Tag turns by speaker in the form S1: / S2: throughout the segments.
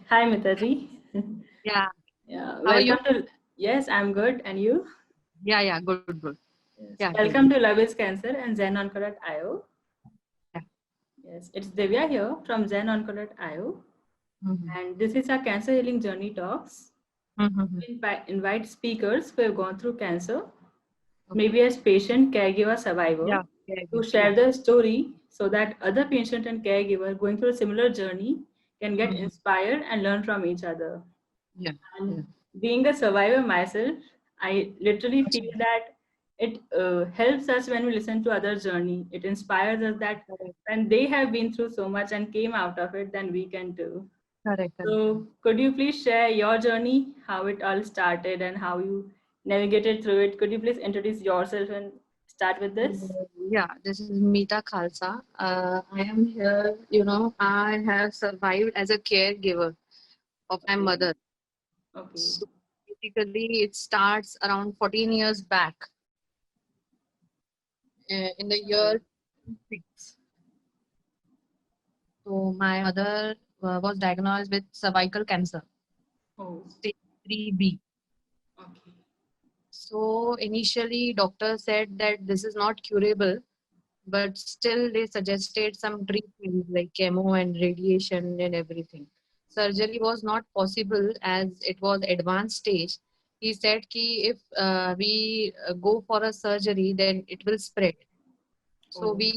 S1: Hi, Mitaji.
S2: Yeah.
S1: Yeah,
S2: How are you?
S1: welcome to. Yes, I'm good. And you?
S2: Yeah, good.
S1: Yes.
S2: Yeah, tell
S1: Welcome
S2: me.
S1: to Love is Cancer and Zen Onco.io.
S2: Yeah.
S1: Yes, it's Divya here from Zen Onco.io.
S2: Mm-hmm.
S1: And this is our Cancer Healing Journey Talks.
S2: Mm-hmm.
S1: We invite speakers who have gone through cancer,
S2: Okay.
S1: maybe as patient, caregiver, survivor,
S2: Yeah.
S1: to share their story so that other patient and caregiver going through a similar journey can get
S2: Mm-hmm.
S1: inspired and learn from each other.
S2: Yeah. Yeah.
S1: And being a survivor myself, I literally feel that it helps us when we listen to other journey. It inspires us that
S2: Correct.
S1: when they have been through so much and came out of it, then we can too.
S2: Correct.
S1: So could you please share your journey, how it all started and how you navigated through it? Could you please introduce yourself and start with this?
S2: Yeah, this is Meeta Khalsa. I am here, I have survived as a caregiver of my
S1: Okay.
S2: mother.
S1: Okay.
S2: So basically, it starts around 14 years back in the
S1: Okay.
S2: year 6. So my mother was diagnosed with cervical cancer,
S1: Oh.
S2: stage 3B.
S1: Okay.
S2: So initially, doctor said that this is not curable, but still they suggested some treatment like chemo and radiation and everything. Surgery was not possible as it was advanced stage. He said ki if we go for a surgery, then it will spread. So
S1: Oh.
S2: we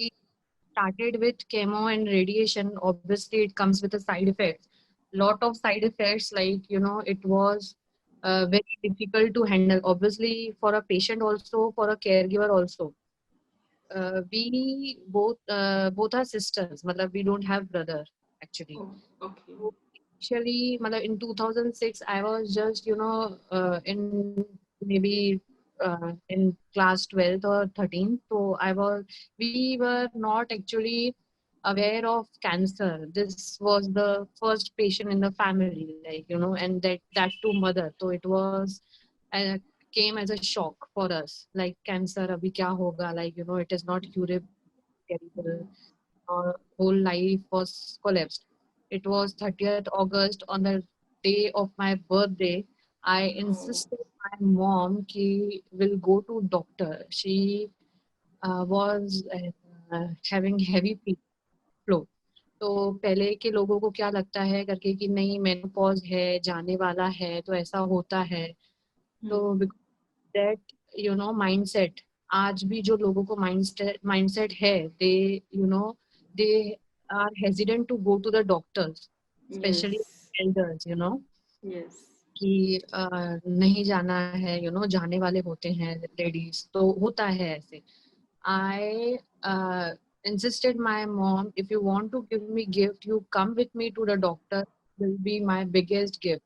S2: started with chemo and radiation. Obviously, it comes with a side effects. Lot of side effects, like it was very difficult to handle. Obviously, for a patient also, for a caregiver also. We both are sisters. Matlab, we don't have brother actually.
S1: Oh. Okay.
S2: So initially, matlab, in 2006, I was just in maybe in class 12th or 13th. So we were not actually aware of cancer. This was the first patient in the family, like and that too mother. So it was uh, came as a shock for us, like cancer, abhi kya hoga? Like it is not curable. Terrible. Our whole life was collapsed. It was 30th August on the day of my birthday. I
S1: Oh.
S2: insisted my mom ki will go to doctor. She was having heavy flow. तो पहले के लोगों को क्या लगता है करके कि नहीं मेनोपॉज है जाने वाला है तो ऐसा होता है तो
S1: Hmm.
S2: दैट माइंडसेट आज भी जो लोगों को माइंडसेट है they they are hesitant to go to the doctors specially
S1: Yes.
S2: Elders
S1: Yes.
S2: कि नहीं जाना है जाने वाले होते हैं लेडीज तो होता है ऐसे I insisted my mom, if you want to give me gift, you come with me to the doctor. Will be my biggest gift.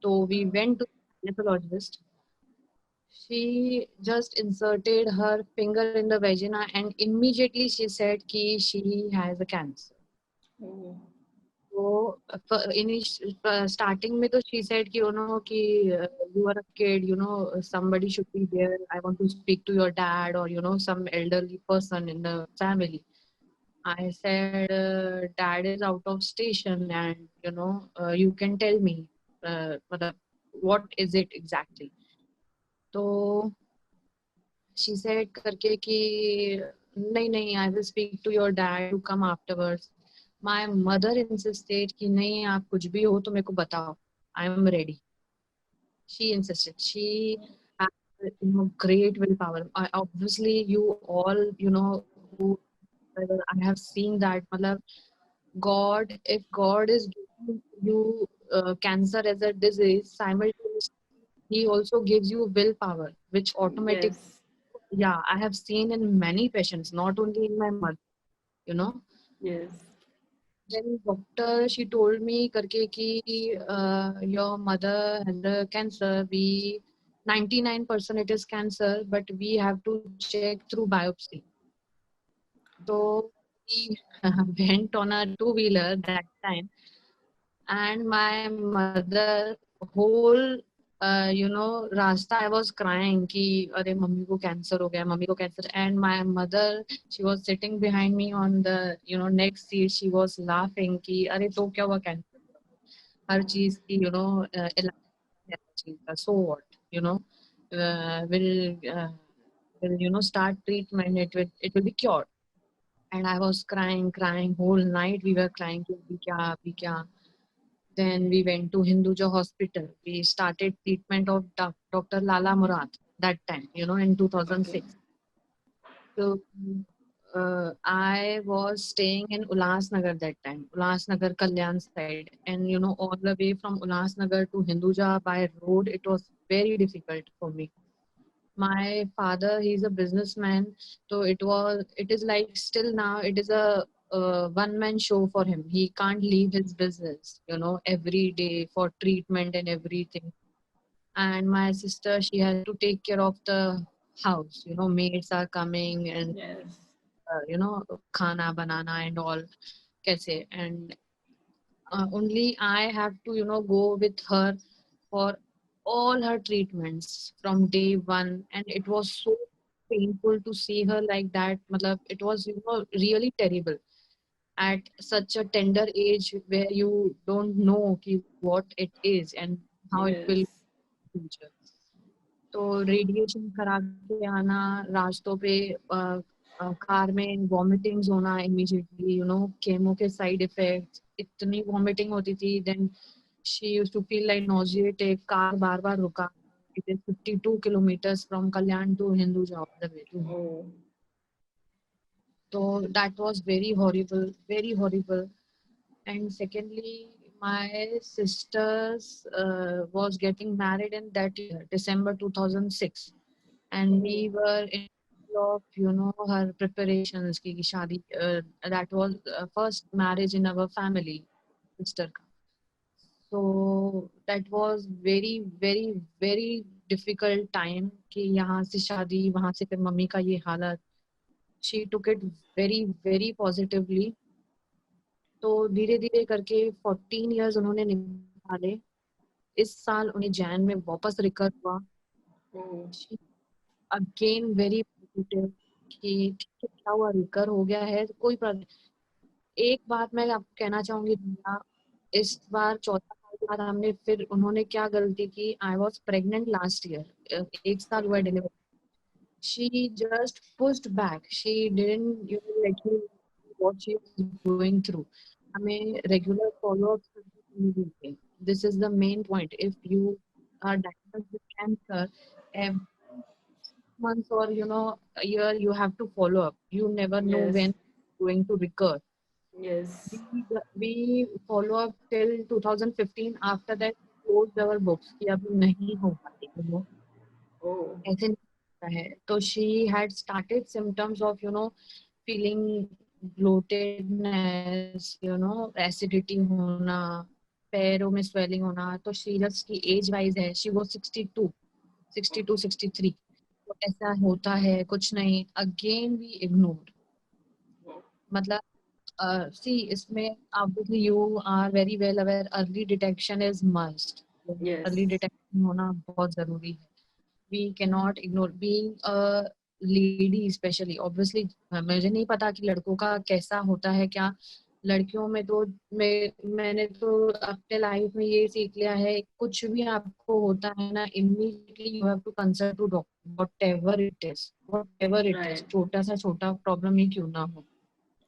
S2: So we went to the gynecologist. She just inserted her finger in the vagina and immediately she said ki she has a cancer.
S1: Oh.
S2: So starting में तो she said कि कि you are a kid, somebody should be there. I want to speak to your dad or some elderly person in the family. I said, Dad is out of station, and you can tell me, मतलब, what is it exactly? So she said करके कि नहीं, I will speak to your dad to come afterwards. My mother insisted कि नहीं आप कुछ भी हो तो मेरे को बताओ. I am ready. She insisted. She had great willpower. Obviously, you all who I have seen that. मतलब God, if God is giving you cancer as a disease, simultaneously He also gives you willpower, which automatically,
S1: Yes.
S2: yeah, I have seen in many patients, not only in my mother, you know.
S1: Yes.
S2: Then doctor, she told me करके कि your mother had a cancer. 99% it is cancer, but we have to check through biopsy. So we went on a two-wheeler that time, and my mother whole रास्ता I was crying कि अरे mummy को cancer हो गया mummy को cancer and my mother she was sitting behind me on the next seat she was laughing कि अरे तो क्या हुआ कैंसर हर चीज की इलाज है हर चीज का, so what, will start treatment, it will be cured. And I was crying whole night. We were crying कि अभी क्या. Then we went to Hinduja Hospital. We started treatment of Dr. Lala Murad that time, in
S1: Okay.
S2: 2006. So I was staying in Ulhasnagar that time, Ulhasnagar Kalyan side. And, all the way from Ulhasnagar to Hinduja by road, it was very difficult for me. My father, he's a businessman, so it is like still now it is a one man show for him. He can't leave his business, every day for treatment and everything. And my sister, she has to take care of the house, maids are coming and
S1: Yes.
S2: khana banana and all, kaise. And only I have to, go with her for all her treatments from day one. And it was so painful to see her like that. Matlab, it was, really terrible at such a tender age where you don't know ki what it is and how it will
S1: Yes.
S2: be in the future. तो radiation करा के आना रास्तों पे, car में vomitings होना immediately, chemo के side effects, इतनी वॉमिटिंग होती थी. Then she used to feel like nauseatic. Car बार बार रुका. It is 52 kilometres from Kalyan to Hinduja all the way to.
S1: Oh.
S2: So that was very horrible, very horrible. And secondly, my sisters was getting married in that year, December 2006. And we
S1: Oh.
S2: were in the middle of, her preparations ki shadi. That was first marriage in our family, sister ka. So that was very very very difficult time कि यहाँ से शादी, वहाँ से फिर mummy का ये हालत. She took it very very positively. तो धीरे धीरे करके 14 years उन्होंने निकाले. इस साल उन्हें जैन में वापस रिकर हुआ.
S1: Oh.
S2: अगेन वेरी पॉजिटिव कि ठीक है, क्या हुआ, रिकर हो गया है, कोई प्रॉब्लम. एक बात मैं आपको कहना चाहूंगी भैया, इस बार चौथा साल के बाद हमने फिर उन्होंने क्या गलती की. I was pregnant last year, 1 साल हुआ
S1: Okay.
S2: Delivery. She just pushed back. She didn't let me what she was going through. हमें रेगुलर फॉलो अप करने के लिए. This is the main point. If you are diagnosed with cancer, months or a year, you have to follow up. You never know
S1: Yes.
S2: when going to recur.
S1: Yes.
S2: We follow up till 2015. After that closed our books कि अब नहीं हो पाती,
S1: Oh.
S2: ऐसे नहीं होता है. तो she had started symptoms of feeling bloatedness, acidity होना, पैरों में swelling होना. तो शीरस की एज वाइज है, she was 62, 63. तो ऐसा होता है, कुछ नहीं. Again we ignore. मतलब सी इसमें obviously you are very well aware, early detection is must.
S1: Yes.
S2: Early detection होना बहुत जरूरी है. we cannot ignore being a lady especially. Obviously मुझे नहीं पता कि लड़कों का कैसा होता है क्या. लड़कियों में तो मैंने तो अपने लाइफ में ये सीख लिया है, कुछ भी आपको होता है ना, immediately you have to consult to doctor, whatever it is,
S1: Right.
S2: छोटा सा छोटा प्रॉब्लम ही क्यों ना हो.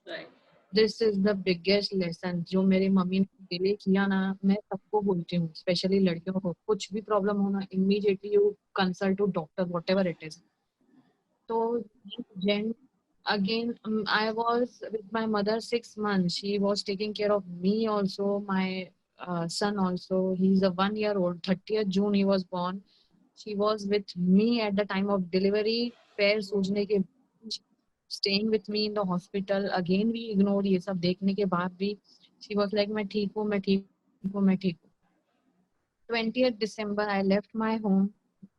S1: Right.
S2: This is the biggest lesson जो मेरी मम्मी ने डिले किया ना. मैं सबको बोलती हूँ, स्पेशली लड़कियों को, कुछ भी प्रॉब्लम होना immediately you consult to doctor whatever it is. तो जेन again, I was with my mother 6 months. She was taking care of me also, my son also. He's a 1 year old. 30th June he was born. She was with me at the time of delivery. पैर सूजने के staying with me in the hospital. Again we ignored ये सब देखने के बाद भी. She was like मैं ठीक हूँ, मैं ठीक हूँ, मैं ठीक हूँ. 20th December I left my home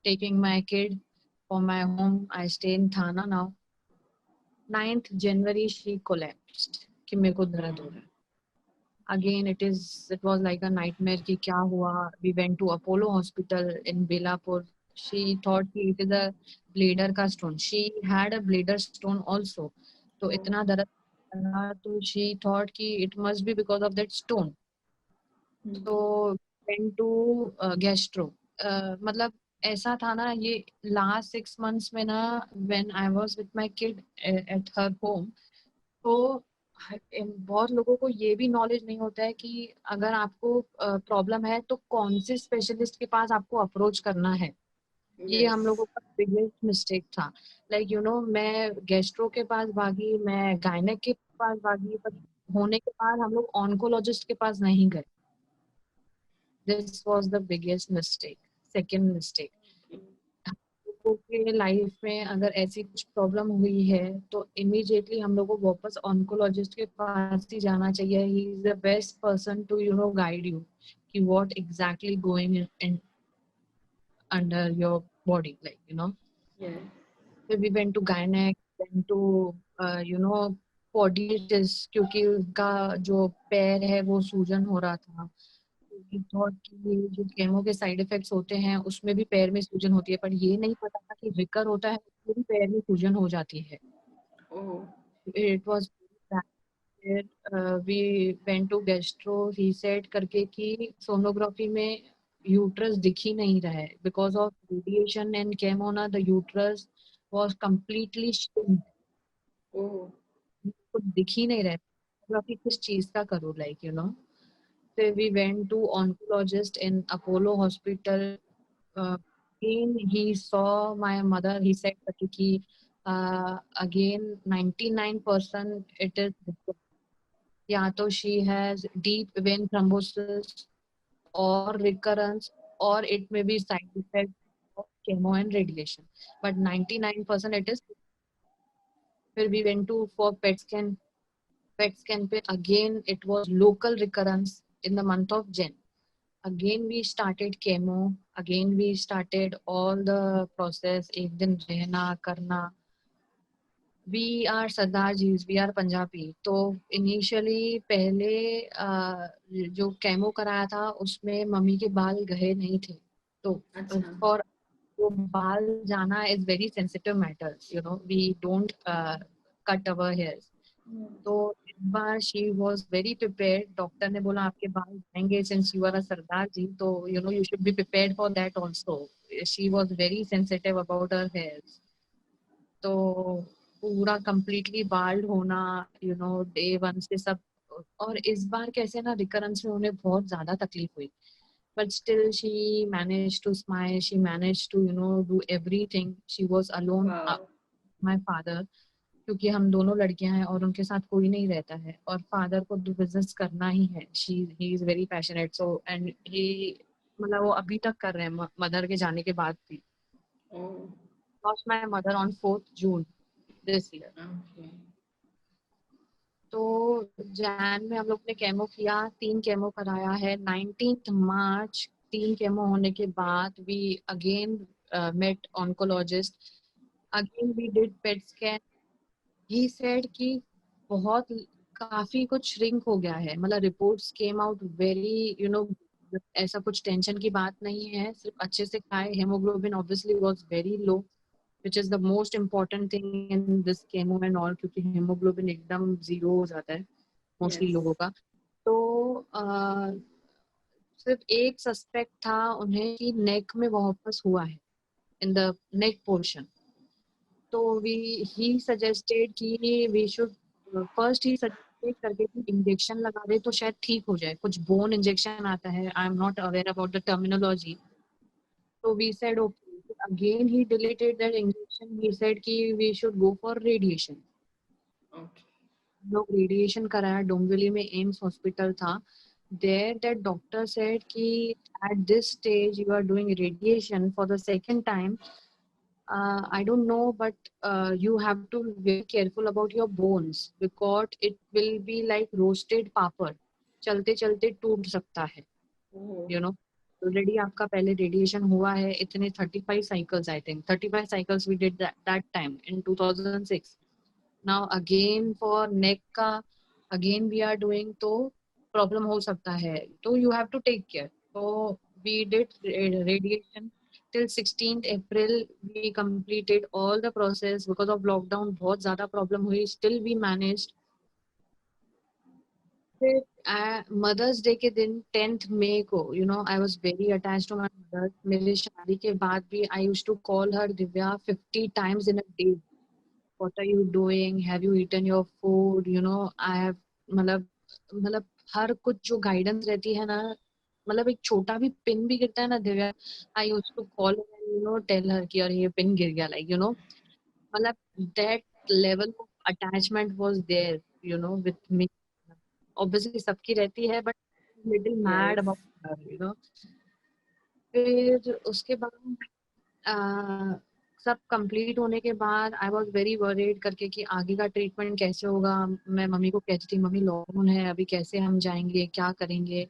S2: taking my kid for my home. I stay in Thana now. 9th January she collapsed कि मेरे को दर्द हो रहा है. Again it was like a nightmare कि क्या हुआ. We went to Apollo Hospital in Belapur. She thought कि it is a bladder का stone. She had a bladder stone also. तो इतना दर्द था, तो she thought कि it must be because of that stone. तो went to gastro. मतलब ऐसा था ना, ये लास्ट 6 months में ना, when I was with my kid at her home, तो बहुत लोगों को ये भी नॉलेज नहीं होता है कि अगर आपको प्रॉब्लम है तो कौन से स्पेशलिस्ट के पास आपको अप्रोच करना है. ये हम लोगों का बिगेस्ट मिस्टेक था. लाइक मैं गैस्ट्रो के पास भागी, मैं गायनेक के पास भागी, पर होने के बाद हम लोग ऑन्कोलॉजिस्ट के पास नहीं गए. This was the biggest mistake. Second mistake, लोगों के लाइफ में अगर ऐसी कुछ प्रॉब्लम हुई है तो इमीडिएटली हम लोग को वापस ऑन्कोलॉजिस्ट के पास ही जाना चाहिए. He is the best person to guide you कि what exactly going in under your body, like.
S1: Yes.
S2: फिर we went to gynec, went to podiatrist, क्योंकि उनका जो पैर है वो सूजन हो रहा था. We thought कि ये जो केमो के साइड इफेक्ट्स होते हैं उसमें भी पैर में सूजन होती है, पर ये नहीं पता था कि विकर होता है उसमें भी पैर में सूजन हो जाती है.
S1: Oh.
S2: It was we went to gastro. He said करके कि सोनोग्राफी में यूट्रस दिख ही नहीं रहा है because of radiation and chemo ना. The uterus was completely shrinked.
S1: Oh.
S2: कुछ दिख ही नहीं रहा है. सोनोग्राफी किस चीज का करूँ, लाइक. फिर we went to oncologist in Apollo Hospital. Again he saw my mother. He said कि again 99% it is या तो she has deep vein thrombosis or recurrence, or it may be side effect of chemo and radiation, but 99% it is. फिर we went to for PET scan. PET scan पे again it was local recurrence in the month of Jan. Again we started chemo. Again we started all the process. एक दिन रहना करना. We are Sardarjis, we are Punjabi. तो initially पहले जो chemo कराया था उसमें मम्मी के बाल गए नहीं थे. तो
S1: अच्छा.
S2: फॉर वो बाल जाना is very sensitive matter. We don't cut our hairs. तो इस बार she was very prepared. Doctor ने बोला आपके बाल जाएंगे since you are a Sardar ji, तो you should be prepared for that also. She was very sensitive about her hairs. तो पूरा कंप्लीटली बाल्ड होना, डे 1 से सब. और इस बार कैसे ना रिकरेंस में उन्हें बहुत ज्यादा तकलीफ हुई, but still she managed to smile. She managed to do everything. She was alone.
S1: Wow.
S2: My father, क्योंकि हम दोनों लड़कियां हैं और उनके साथ कोई नहीं रहता है और फादर को बिजनेस करना ही है. He is very passionate. So and he मतलब वो अभी तक कर रहे हैं मदर के जाने के बाद भी.
S1: Oh.
S2: Lost my mother on 4th June this year.
S1: Okay.
S2: तो जैन में हम लोग ने केमो किया, 3 केमो कराया है. 19th March 3 केमो होने के बाद we again met oncologist. Again we did PET scan. He said कि बहुत काफी कुछ श्रिंक हो गया है. मतलब रिपोर्ट्स केम आउट वेरी ऐसा कुछ टेंशन की बात नहीं है. सिर्फ अच्छे से खाए. Haemoglobin obviously was very low, which is the most important thing in this chemo and all, क्योंकि हेमोग्लोबिन एकदम 0 हो जाता है मोस्टली
S1: Yes.
S2: लोगों का. तो सिर्फ एक सस्पेक्ट था उन्हें कि नेक में वापस हुआ है, इन द नेक पोर्शन. तो ही सजेस्टेड कि we should first he suggested करके कि इंजेक्शन लगा दे तो शायद ठीक हो जाए. कुछ बोन इंजेक्शन आता है. आई am not aware about the terminology. So we said okay. Again he deleted that injection. He said कि we should go for radiation.
S1: Okay.
S2: लोग रेडिएशन कराया. डोंबिवली में एम्स हॉस्पिटल था. There that doctor said कि at this stage you are doing radiation for the second time. I don't know, but you have to be very careful about your bones because it will be like roasted papad. चलते चलते टूट सकता है.
S1: Oh.
S2: Already आपका पहले radiation हुआ है इतने 35 cycles. I think 35 cycles we did that time in 2006. Now again for neck का अगेन वी आर डूइंग. तो प्रॉब्लम हो सकता है, तो you have to take care. तो we did radiation till 16th April. we completed all the process. because of lockdown बहुत ज्यादा problem हुई. still we managed. फिर मदर्स डे के दिन 10th मई को I was very attached to my mother. मेरे शादी के बाद भी I used to call her Divya 50 times in a day. What are you doing, have you eaten your food, I have. मतलब मतलब हर कुछ जो गाइडेंस रहती है ना, मतलब एक छोटा भी पिन भी गिरता है ना Divya, I used to call tell her कि अरे ये पिन गिर गया, लाइक मतलब that level of attachment was there, with me. Obviously सबकी रहती है, but little mad
S1: Yes.
S2: about her. फिर उसके बाद आ, सब कंप्लीट होने के बाद आई वॉज वेरी वरीड करके कि आगे का ट्रीटमेंट कैसे होगा. मैं मम्मी को कहती थी, मम्मी लॉकडाउन है अभी, कैसे हम जाएंगे, क्या करेंगे.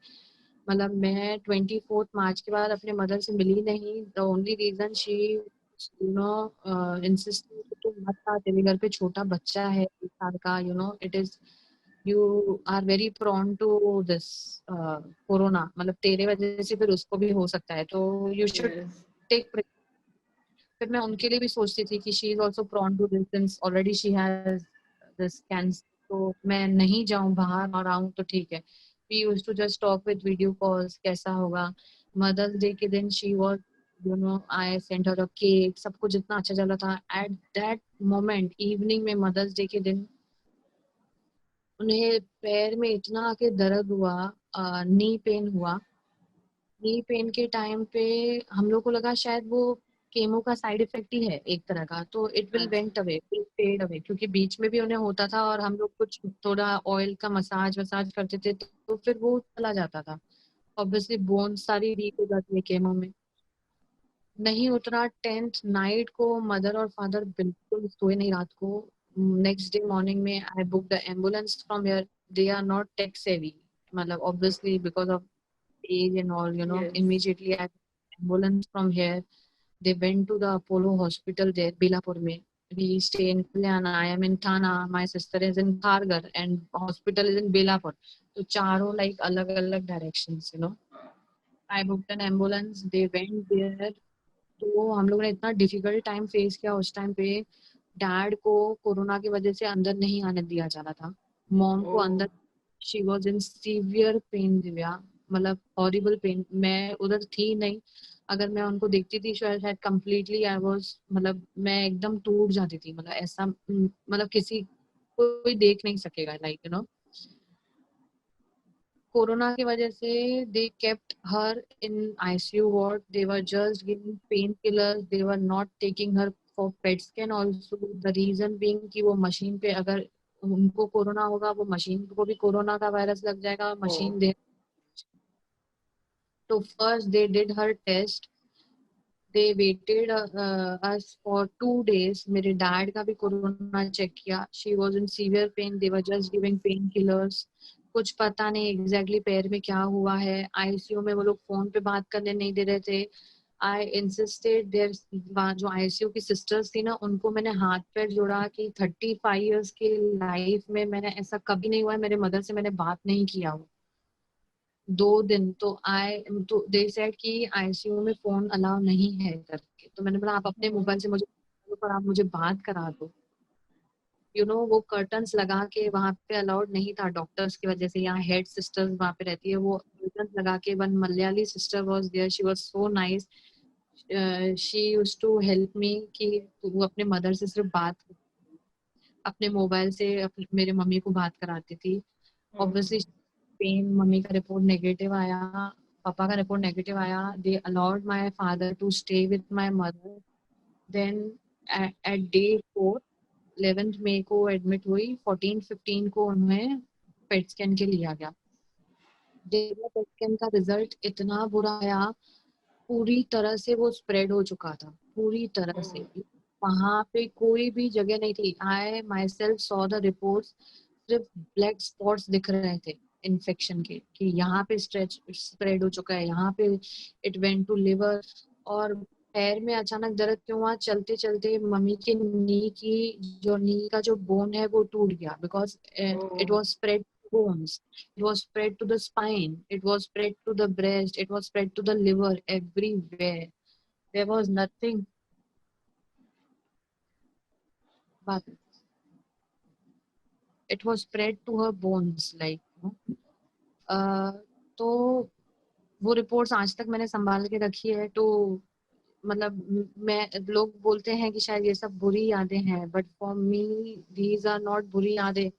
S2: मतलब मैं 24 मार्च के बाद अपने मदर से मिली नहीं. The only reason she insist कि मत आ, तेरे घर पे छोटा बच्चा है 1 साल का, it is you are very prone to this corona. मतलब तेरे वजह से फिर उसको भी हो सकता है, तो यू शुड
S1: Yes.
S2: टेक. फिर मैं उनके लिए भी सोचती थी कि she is also prone to this since already she has this cancer. तो मैं नहीं जाऊं बाहर और आऊं तो ठीक है. We used to just talk with video calls, कैसा होगा. मदर्स डे के दिन she was, I sent her a cake. सब कुछ इतना अच्छा चला था. एट दैट मोमेंट इवनिंग में मदर्स डे के दिन उन्हें पैर में इतना आके दर्द हुआ, नी पेन हुआ. नी पेन के टाइम पे हम लोग को लगा शायद वो केमो का साइड इफेक्ट ही है एक तरह का, तो इट विल
S1: अच्छा.
S2: Went away, will fade away. क्योंकि बीच में भी उन्हें होता था और हम लोग कुछ थोड़ा ऑयल का मसाज वसाज करते थे, तो फिर वो चला जाता था. ऑब्वियसली बोन सारी वीक हो जाती है केमो में. नहीं उतरा. 10th नाइट को मदर और फादर बिल्कुल सोए नहीं रात को. नेक्स्ट डे मॉर्निंग में I book the ambulance from here. They are not tech savvy, मतलब obviously because of age and all,
S1: Yes.
S2: immediately I ambulance from here. They went to the Apollo hospital there, Belapur mein. We stay in Kalyana. I am in Thana. My sister is in Khargar, and hospital is in Belapur. So charo like alag directions, I booked an ambulance. They went there. तो हम लोग ने इतना difficult time face किया उस time पे. Dad को corona की वजह से अंदर नहीं आने दिया जा रहा था. मॉम को
S1: Oh.
S2: अंदर. She was in severe pen Divya. मतलब हॉरिबल पेन. मैं उधर थी नहीं. अगर मैं उनको देखती थी शायद शायद कम्प्लीटली आई वॉज, मतलब मैं एकदम टूट जाती थी. मतलब ऐसा मतलब किसी कोई देख नहीं सकेगा, लाइक कोरोना की वजह से they kept her in ICU ward. They were just giving pain killers. They were not taking her for PET scan also. The reason being कि वो मशीन पे अगर उनको कोरोना होगा, वो मशीन को भी कोरोना का वायरस लग जाएगा.
S1: Oh.
S2: Machine they. तो first they did her test. They waited us for 2 days. मेरे डैड का भी कोरोना चेक किया. She was in severe pain. They were just giving pain killers. कुछ पता नहीं एग्जैक्टली पैर में क्या हुआ है. आईसीयू में वो लोग फोन पे बात करने नहीं दे रहे थे. I insisted there. जो आईसीयू की सिस्टर्स थी ना, उनको मैंने हाथ पैर जोड़ा कि 35 years की लाइफ में मैंने ऐसा कभी नहीं हुआ है, मेरे मदर से मैंने बात नहीं किया हो 2 दिन. तो दे सेड कि आईसीयू में फोन अलाउ नहीं है करके. तो मैंने बोला आप अपने
S1: Oh.
S2: मोबाइल से मुझे, पर आप मुझे बात करा दो. वो कर्टन्स लगा के वहां पे अलाउड नहीं था डॉक्टर्स की वजह से. यहाँ हेड सिस्टर्स वहां पे रहती है, वो कर्टन्स लगा के. One Malayali sister was there. She was so nice. She used to help me कि वो अपने मदर से सिर्फ बात, अपने मोबाइल से मेरे मम्मी को बात कराती थी.
S1: Oh.
S2: Obviously pain. मम्मी का रिपोर्ट नेगेटिव आया, पापा का रिपोर्ट नेगेटिव आया. They allowed my father to stay with my mother. Then at day 4, 11th मई को एडमिट हुई. 14-15 को उन्हें पेट स्कैन के लिया गया. पेट स्कैन का रिजल्ट इतना बुरा आया, पूरी तरह से वो स्प्रेड हो चुका था, पूरी तरह
S1: Oh.
S2: से. वहां पे कोई भी जगह नहीं थी. I myself saw the reports. सिर्फ ब्लैक स्पॉट्स दिख रहे थे इन्फेक्शन के, कि यहाँ पे स्ट्रेच स्प्रेड हो चुका है, यहाँ पे इट वेंट टू लिवर. और पैर में अचानक दर्द क्यों हुआ? चलते चलते मम्मी के नी का जो बोन है वो टूट गया. Because it
S1: Oh.
S2: Was spread bones. It was spread to the spine. It was spread to the breast. It was spread to the liver. Everywhere. There was nothing but it was spread to her bones. Like, तो वो reports आज तक मैंने संभाल के रखी है। तो मतलब मैं, लोग बोलते हैं कि शायद ये सब बुरी यादें हैं, but for me these are not बुरी यादें।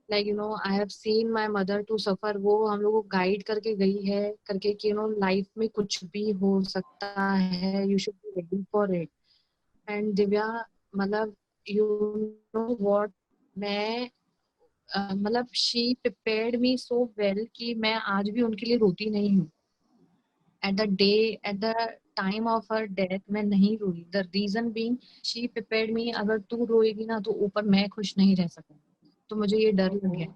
S2: Like you know, I have seen my mother to suffer. वो हम लोग को गाइड करके गई है, करके कि यू नो लाइफ में कुछ भी हो सकता है, you should be ready for it. And Divya, मतलब यू नो व्हाट, मैं मतलब she prepared me so well कि मैं आज भी उनके लिए रोती नहीं हूँ। At the day, at the time of her death मैं नहीं रोई। The reason being, she prepared me, अगर तू रोएगी ना तो ऊपर मैं खुश नहीं रह सकूंगी। तो मुझे ये डर लग गया,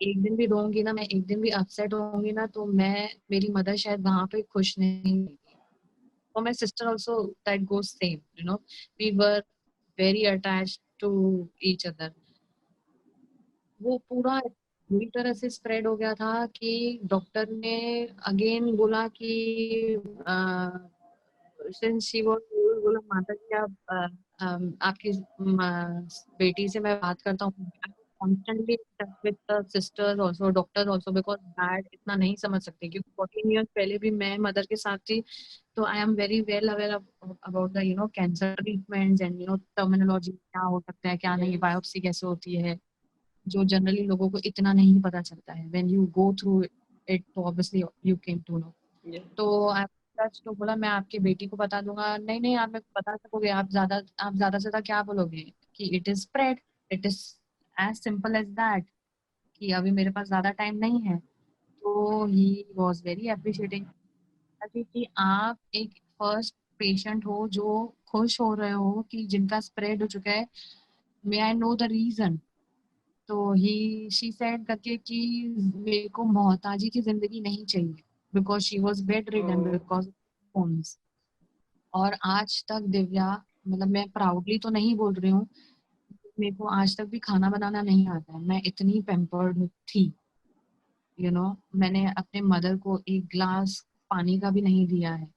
S2: एक दिन भी रोऊंगी ना मैं, एक दिन भी अपसेट होंगी ना, तो मैं, मेरी मदर शायद वहां पे खुश नहीं होगी। और my sister also, that goes same, you know, we were very attached to each other. वो पूरा पूरी तरह से स्प्रेड हो गया था कि डॉक्टर ने अगेन बोला कि सिंस शी वाज, बोला माता जी आप आपकी बेटी से मैं बात करता हूँ, constantly with the sisters also, doctors also, because dad इतना नहीं समझ सकते क्योंकि 14 इयर्स पहले भी मैं मदर के साथ थी। तो आई am very well aware about the you know cancer treatments and you know terminology, क्या हो सकता है क्या नहीं, बायोप्सी कैसे होती है, जो जनरली लोगों को इतना नहीं पता चलता है। When you go through it, तो obviously you came to know. तो सच तो बोला मैं आपकी बेटी को बता दूंगा। नहीं नहीं, आप मेरे को बता सकोगे, आप ज्यादा से ज्यादा क्या बोलोगे कि it is spread, it is as simple as that, कि अभी मेरे पास ज्यादा टाइम नहीं है। तो ही वॉज वेरी अप्रिशिएटिंग कि आप एक फर्स्ट पेशेंट हो जो खुश हो रहे हो कि जिनका स्प्रेड हो चुका है, मे आई नो द रीजन। तो ही शी सेड करके कि मेरे को मोहताजी की जिंदगी नहीं चाहिए, because she was bed ridden because phones. और आज तक दिव्या, मतलब मैं प्राउडली तो नहीं बोल रही हूँ, मेरे को आज तक भी खाना बनाना नहीं आता है, मैं इतनी पेम्पर्ड थी। यू नो, मैंने अपने मदर को एक ग्लास पानी का भी नहीं दिया है।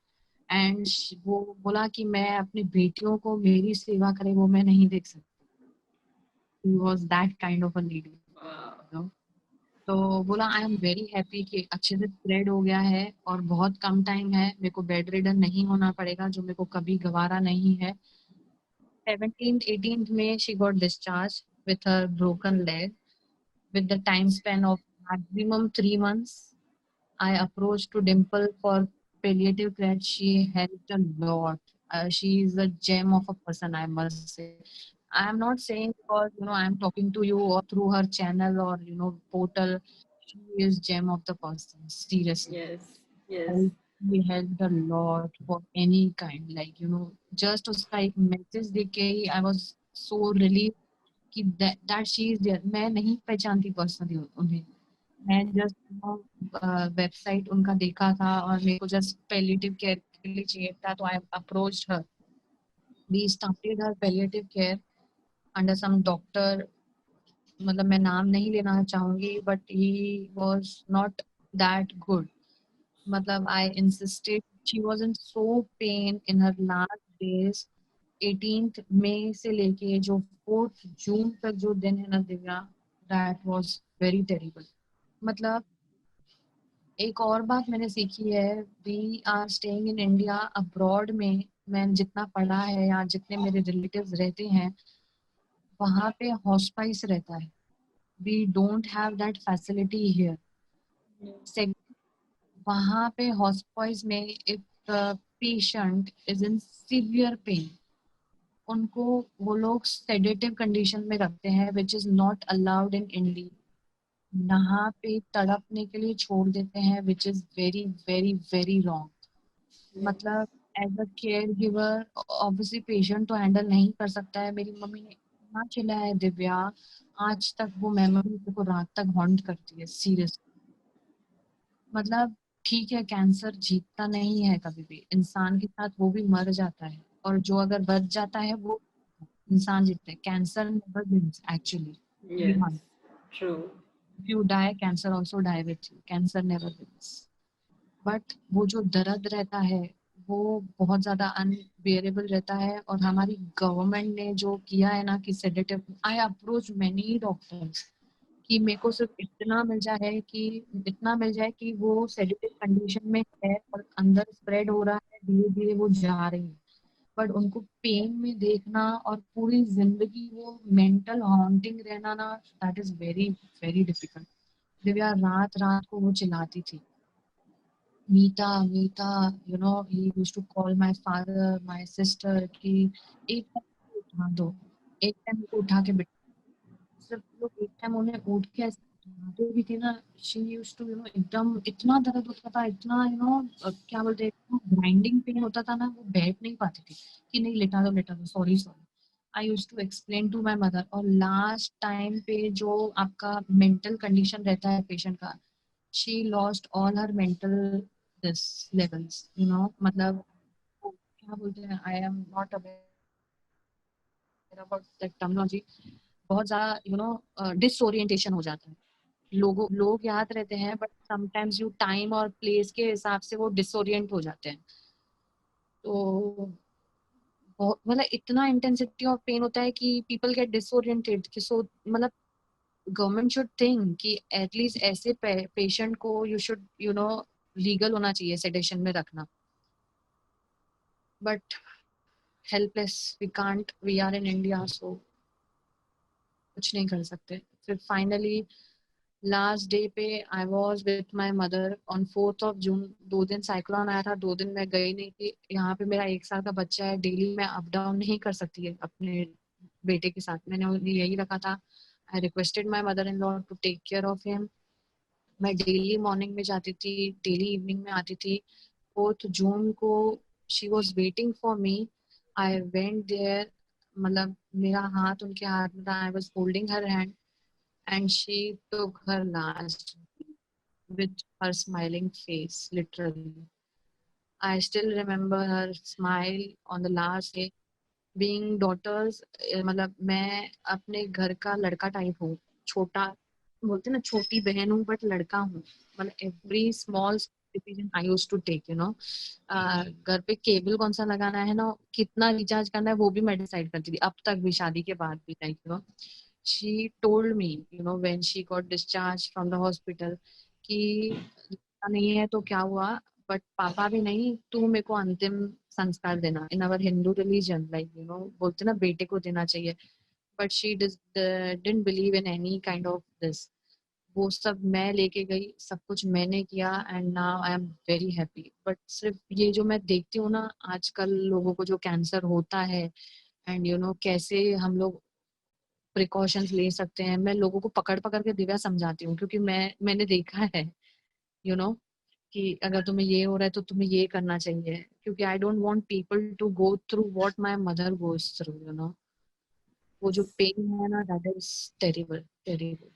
S2: एंड वो बोला कि मैं अपनी बेटियों को मेरी सेवा करे वो मैं नहीं देख सकती। He was that kind of a lady, you know. तो बोला आई एम वेरी हैप्पी कि अच्छे से स्प्रेड हो गया है और बहुत कम टाइम है, मेरे को बेड रिडन नहीं होना पड़ेगा, जो मेरे को कभी गवारा नहीं है। 17th 18th में she got discharged with her broken leg with the time span of maximum 3 months. I approached to Dimple for palliative care. She helped a lot. She is a gem of a person, I must say. I am not saying because you know I am talking to you or through her channel or you know portal. She is gem of the person. Seriously,
S1: Yes, yes,
S2: help, we helped a lot for any kind. Like you know, just उसका एक message देख के ही I was so relieved कि that she is there. मैं नहीं पहचानती personally उन्हें, मैं जस्ट वेबसाइट उनका देखा था और मेरे को जस्ट पैलिएटिव केयर के लिए चाहिए था, तो I approached her. We started her palliative care under some doctor, मतलब मैं नाम नहीं लेना चाहूंगी but he was not that good. मतलब I insisted, she was in so pain in her last days. 18th मई से लेके जो 4th जून तक जो दिन है ना Divya, that was very terrible. मतलब एक और बात मैंने सीखी है, we are staying in India, abroad में मैं जितना पढ़ा है या जितने मेरे रिलेटिव्स रहते हैं, वहाँ पे हॉस्पाइस रहता है। We don't have that facility here. वहाँ पे हॉस्पाइस में if patient is in severe pain, उनको वो लोग सेडेटिव कंडीशन में रखते हैं which is not allowed in India. यहाँ पे तड़पने के लिए छोड़ देते हैं which is very very very wrong. मतलब as a caregiver obviously patient तो हैंडल नहीं कर सकता है। मेरी मम्मी ने इतना चिल्लाया है दिव्या, आज तक वो मेमोरी मेरे को रात तक हॉन्ट करती है सीरियस। मतलब ठीक है, कैंसर जीतता नहीं है कभी भी, इंसान के साथ वो भी मर जाता है, और जो अगर बच जाता है वो इंसान जीतते हैं। Cancer never wins
S1: yes,
S2: actually.
S1: true.
S2: If you die, cancer also die with you. Cancer never wins. But वो जो दर्द रहता है वो बहुत ज्यादा अनबेरेबल रहता है। और हमारी गवर्नमेंट ने जो किया है ना कि sedative, I approach many doctors कि मेरे को सिर्फ इतना मिल जाए कि वो सेडेटिव कंडीशन में है और अंदर स्प्रेड हो रहा है, धीरे धीरे वो जा रही है, बट उनको पेन में देखना और पूरी जिंदगी वो मेंटल हॉन्टिंग रहना ना, that is very very difficult. Divya रात रात को वो चिल्लाती थी, Meeta Meeta, you know he used to call my father my sister कि एक टाइम उठा दो, एक टाइम को उठा के सब लोग एक टाइम उन्हें उठ के ऐसे उठाते भी थे ना। She used to, you know, एकदम इतना दर्द होता था, इतना, यू नो, क्या बोलते हैं, ग्राइंडिंग पेन होता था ना, वो बैठ नहीं पाती थी कि नहीं लेटा दो, sorry sorry. I used to explain to my mother. और लास्ट टाइम पे जो आपका मेंटल कंडीशन रहता है पेशेंट का, she lost all her mental this levels, you know, मतलब क्या बोलते हैं, I am not aware about that terminology. बहुत ज्यादा, यू नो, डिसओरिएंटेशन हो जाता है। लोग याद रहते हैं, बट समटाइम्स यू टाइम और प्लेस के हिसाब से वो डिसओरिएंट हो जाते हैं। तो मतलब इतना इंटेंसिटी ऑफ पेन होता है कि पीपल गेट डिसओरिएंटेड। सो मतलब गवर्नमेंट शुड थिंक कि एटलीस्ट ऐसे पेशेंट को you should, you know, legal होना चाहिए सेडेशन में रखना। But helpless, we can't, we are in India, so कुछ नहीं कर सकते। फिर फाइनली लास्ट डे पे I was with my mother on 4 June. 2 दिन साइक्लोन आया था, 2 दिन मैं गई नहीं थी। यहाँ पे मेरा 1 साल का बच्चा है, डेली मैं अप डाउन नहीं कर सकती है अपने बेटे के साथ। मैंने उन्हें यही रखा था, I requested my mother in law to take care of him. मैं डेली मॉर्निंग में जाती थी, डेली इवनिंग में आती थी। 4 जून को she was waiting for me, I went there. मतलब मेरा हाथ उनके हाथ में था, I was holding her hand and she took her last with her smiling face, literally. I still remember her smile on the last day. Being daughters, मतलब मैं अपने घर का लड़का टाइप हूँ, छोटा, बोलते ना छोटी बहन हूँ, बट लड़का हूँ। मतलब every small decision I used to take, you know. घर पे केबल कौन सा लगाना है ना, कितना रिचार्ज करना है, वो भी मैं डिसाइड करती थी, अब तक भी, शादी के बाद भी, like, you no. she told me, you know, when she got discharged from the hospital कि नहीं है तो क्या हुआ, बट पापा भी नहीं, तू मेरे को अंतिम संस्कार देना। In our Hindu religion, like, you know, बोलते ना बेटे को देना चाहिए। But she didn't believe in any kind of this. वो सब मैं लेके गई, सब कुछ मैंने किया, and now I am very happy. But सिर्फ ये जो मैं देखती हूँ ना आजकल लोगों को जो कैंसर होता है, एंड यू नो कैसे हम लोग प्रिकॉशंस ले सकते हैं, मैं लोगों को पकड़ पकड़ के दिव्या समझाती हूँ, क्योंकि मैंने देखा है, यू नो, कि अगर तुम्हें ये हो रहा है तो तुम्हें ये करना चाहिए। क्योंकि I don't want people to go through what my mother goes through, you know. वो जो पेन है ना, that is terrible, terrible.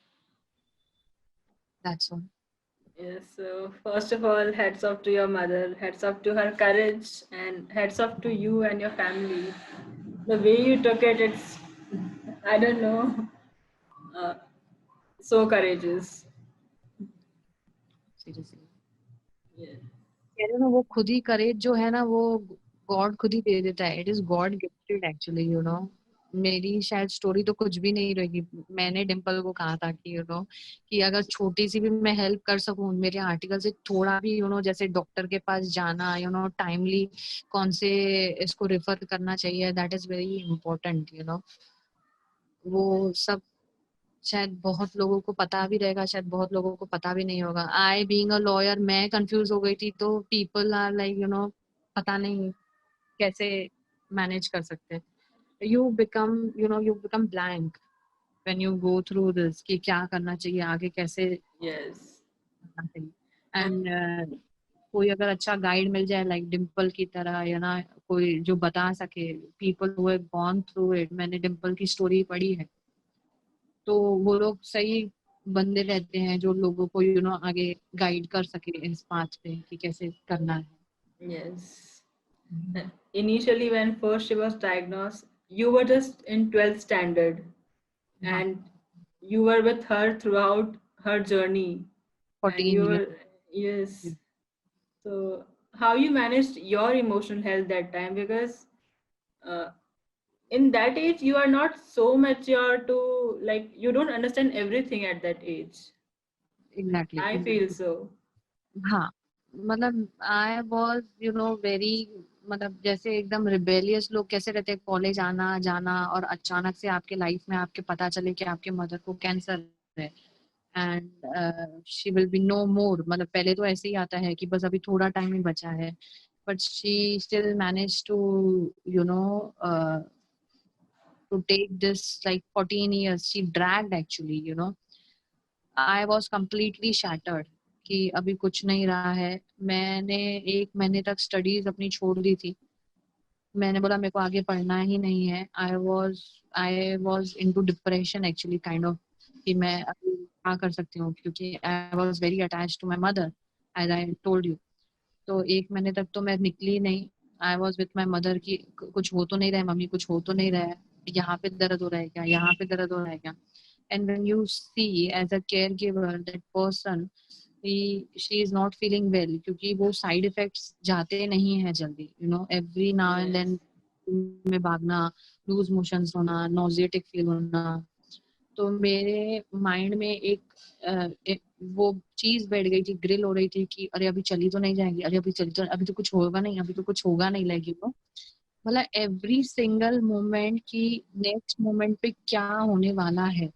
S2: That's all.
S1: Yes, so first of all, hats off to your mother, hats off to her courage, and hats off to you and your family. The way you took it, it's, I don't know, uh, so courageous.
S2: Seriously
S1: Yeah.
S2: कह रहे हो ना, वो खुद ही करेज जो है ना, वो गॉड खुद ही दे देता है। It is God gifted actually, you know. मेरी शायद स्टोरी तो कुछ भी नहीं रहेगी। मैंने डिम्पल को कहा था कि, यू नो, कि अगर छोटी सी भी मैं हेल्प कर सकूं मेरे आर्टिकल से, थोड़ा भी, यू नो, जैसे डॉक्टर के पास जाना, यू नो, टाइमली कौन से इसको रेफर करना चाहिए, that is very important, you know. वो सब शायद बहुत लोगों को पता भी रहेगा, शायद बहुत लोगों को पता भी नहीं होगा। आई बीइंग अ लॉयर, मैं कंफ्यूज हो गई थी, तो people are like, you know, पता नहीं कैसे मैनेज कर सकते हैं। You become, you know, you become blank when you go through this, कि क्या करना चाहिए आगे, कैसे
S1: Yes.
S2: करना चाहिए।
S1: And
S2: एंड कोई अगर अच्छा गाइड मिल जाए लाइक डिम्पल की तरह, या ना, कोई जो बता सके, people who have gone through it. मैंने डिम्पल की स्टोरी पढ़ी है, तो वो लोग सही बंदे रहते हैं जो लोगों को, यू नो, आगे गाइड कर सके इस पाथ पे कि कैसे करना है।
S1: yes. Initially, when first she was diagnosed, you were just in 12th standard,
S2: हाँ,
S1: and you were with her throughout her journey. And
S2: 14
S1: you
S2: year.
S1: were, yes. So, how you managed your emotional health that time? Because uh, in that age you are not so mature to, like, you don't understand everything at that age.
S2: Exactly
S1: I feel
S2: exactly.
S1: so.
S2: हाँ, मतलब I was you know very, मतलब जैसे एकदम rebellious लोग कैसे रहते हैं, college आना जाना और अचानक से आपके लाइफ में आपके पता चले कि आपके मदर को कैंसर है and she will be no more. मतलब पहले तो ऐसे ही आता है कि बस अभी थोड़ा टाइम ही बचा है, but she still manage to you know to take this like 14 years. She dragged actually, you know. I was completely shattered कि अभी कुछ नहीं रहा है। मैंने 1 महीने तक स्टडीज अपनी छोड़ दी थी। मैंने बोला मेरे को आगे पढ़ना ही नहीं है। I was into depression actually kind of, कि मैं अभी क्या कर सकती हूँ, क्योंकि I was very attach to my mother as I told you. तो 1 महीने तक तो मैं निकली नहीं। I was with my mother की कुछ हो तो नहीं रहा है मम्मी, कुछ हो तो नहीं रहा है, यहाँ पे दर्द हो रहा है क्या, यहाँ पे दर्द हो रहा है क्या। And when you see as a caregiver that person she is not feeling well, क्योंकि वो साइड इफेक्ट्स जाते नहीं है जल्दी, you know every now and
S1: Yes.
S2: Then में भागना, लूज मोशंस होना, नॉजिएटिक फील होना। तो मेरे माइंड में एक वो चीज बैठ गई थी, ग्रिल हो रही थी कि अरे अभी चली तो नहीं जाएगी, अरे अभी चली तो, अभी तो कुछ होगा नहीं, अभी तो कुछ होगा नहीं, लगी वो। मतलब एवरी सिंगल मोमेंट की नेक्स्ट मोमेंट पे क्या होने वाला है,